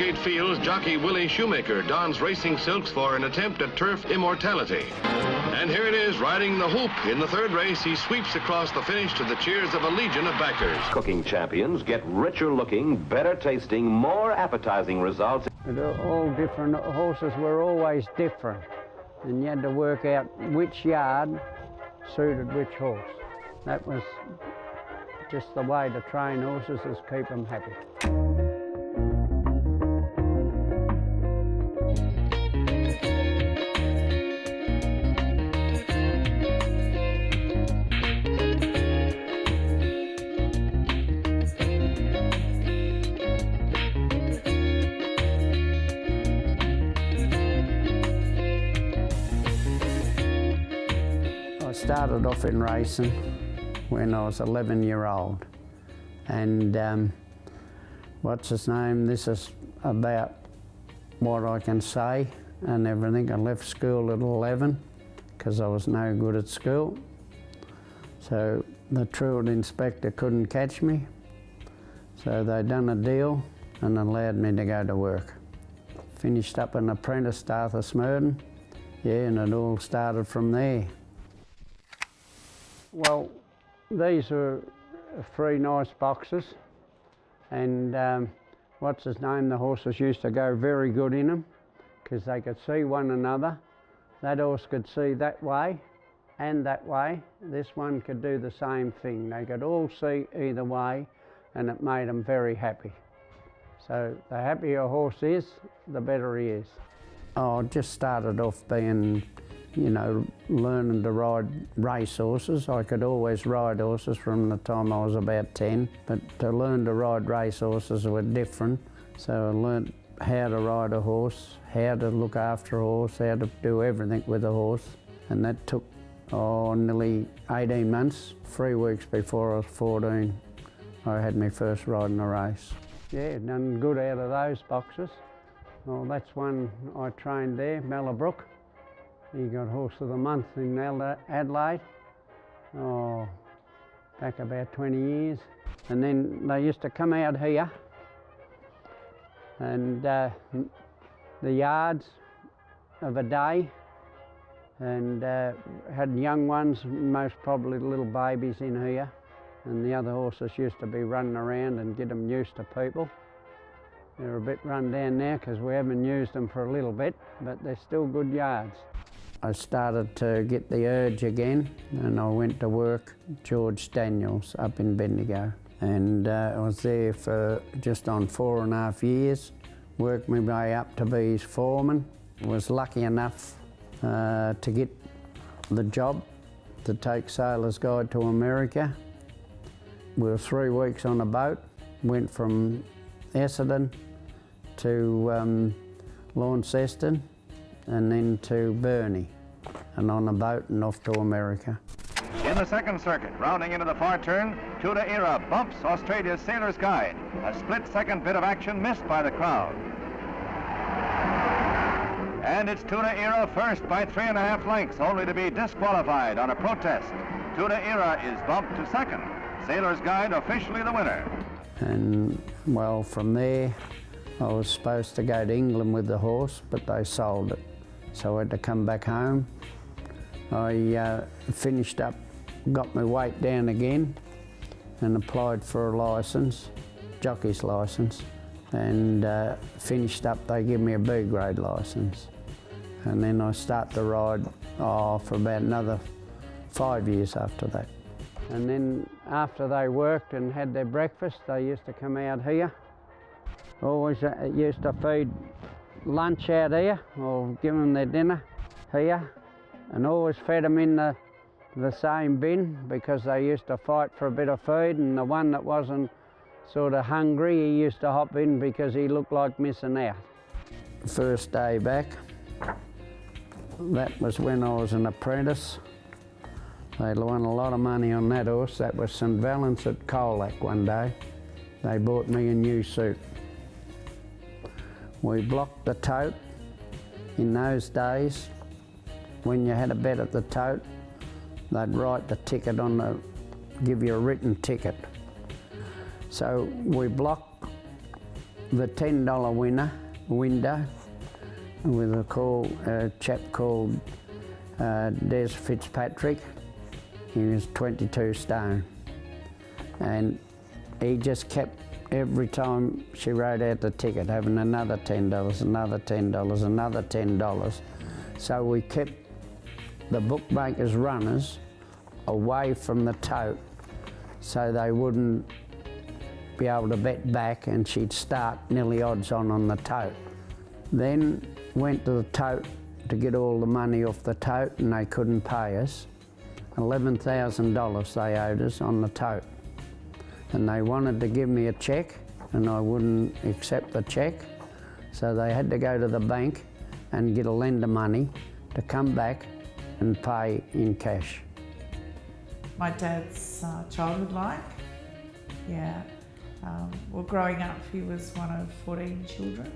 Reigate Fields, jockey Willie Shoemaker dons racing silks for an attempt at turf immortality. And here it is, riding the hoop. In the third race, he sweeps across the finish to the cheers of a legion of backers. Cooking champions get richer looking, better tasting, more appetizing results. All different horses were always different, and you had to work out which yard suited which horse. That was just the way to train horses, is keep them happy. I started off in racing when I was 11-year-old, and what's his name, this is about what I can say and everything. I left school at 11 because I was no good at school, so the truant inspector couldn't catch me, so they done a deal and allowed me to go to work. Finished up an apprentice to Arthur Smurden, yeah, and it all started from there. Well, these are 3 nice boxes, and what's his name, the horses used to go very good in them because they could see one another. That horse could see that way and that way. This one could do the same thing. They could all see either way, and it made them very happy. So the happier a horse is, the better he is. I just started off being, you know, learning to ride race horses. I could always ride horses from the time I was about 10, but to learn to ride race horses were different. So I learnt how to ride a horse, how to look after a horse, how to do everything with a horse. And that took nearly 18 months. 3 weeks before I was 14, I had my first ride in a race. Yeah, done good out of those boxes. Well, that's one I trained there, Malabrook. He got Horse of the Month in Adelaide, back about 20 years. And then they used to come out here, and the yards of a day, and had young ones, most probably little babies in here, and the other horses used to be running around and get them used to people. They're a bit run down now because we haven't used them for a little bit, but they're still good yards. I started to get the urge again, and I went to work George Daniels up in Bendigo, and I was there for just on 4.5 years. Worked my way up to be his foreman. Was lucky enough to get the job to take Sailor's Guide to America. We were 3 weeks on a boat, went from Essendon to Launceston, and then to Burnie, and on a boat and off to America. In the second circuit, rounding into the far turn, Tudor Era bumps Australia's Sailor's Guide. A split-second bit of action missed by the crowd. And it's Tudor Era first by 3.5 lengths, only to be disqualified on a protest. Tudor Era is bumped to second. Sailor's Guide officially the winner. And well, from there, I was supposed to go to England with the horse, but they sold it. So I had to come back home. I finished up, got my weight down again, and applied for a licence, jockey's licence, and finished up. They give me a B grade licence. And then I start to ride for about another 5 years after that. And then after they worked and had their breakfast, they used to come out here. Always used to feed lunch out here, or give them their dinner here, and always fed them in the same bin, because they used to fight for a bit of food, and the one that wasn't sort of hungry, he used to hop in because he looked like missing out. First day back, that was when I was an apprentice. They won a lot of money on that horse. That was St Valence at Colac one day. They bought me a new suit. We blocked the tote. In those days, when you had a bet at the tote, they'd write the ticket on the, give you a written ticket. So we blocked the $10 window with a chap called Des Fitzpatrick. He was 22 stone, and he just kept, every time she wrote out the ticket, having another $10, another $10, another $10. So we kept the bookmakers' runners away from the tote so they wouldn't be able to bet back, and she'd start nearly odds on the tote. Then went to the tote to get all the money off the tote, and they couldn't pay us. $11,000 they owed us on the tote. And they wanted to give me a cheque, and I wouldn't accept the cheque. So they had to go to the bank and get a lender money to come back and pay in cash. My dad's childhood life, yeah. Well, growing up, he was one of 14 children,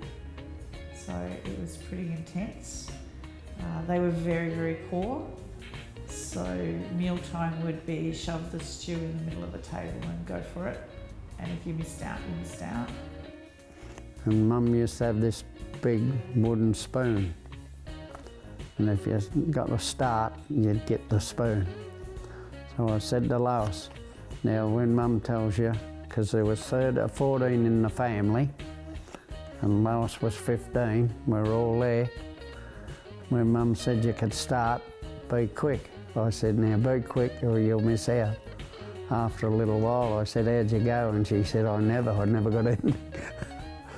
so it was pretty intense. They were very, very poor, so mealtime would be shove the stew in the middle of the table and go for it, and if you missed out, you missed out. And Mum used to have this big wooden spoon, and if you got the start, you'd get the spoon. So I said to Lois, now when Mum tells you, because there was 14 in the family, and Lois was 15, we were all there. When Mum said you could start, be quick. I said, now be quick or you'll miss out. After a little while I said, how'd you go? And she said, I never got in.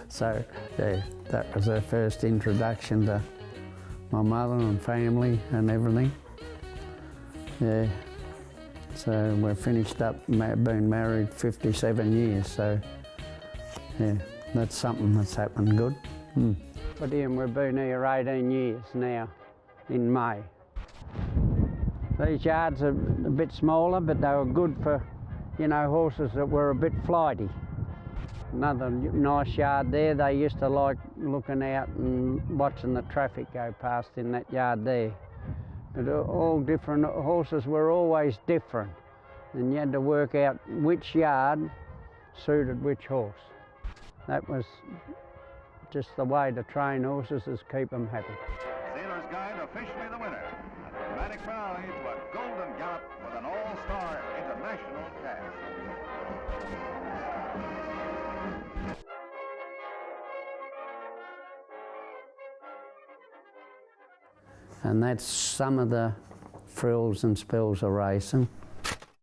So yeah, that was her first introduction to my mother and family and everything. Yeah. So we're finished up, been married 57 years, so yeah, that's something that's happened good. But Ian, we've been here 18 years now, in May. These yards are a bit smaller, but they were good for, you know, horses that were a bit flighty. Another nice yard there, they used to like looking out and watching the traffic go past in that yard there. But all different, horses were always different, and you had to work out which yard suited which horse. That was just the way to train horses, is keep them happy. Sailor's Guide officially the winner. A dramatic finale to a golden gallop with an all-star international cast. And that's some of the frills and spills of racing.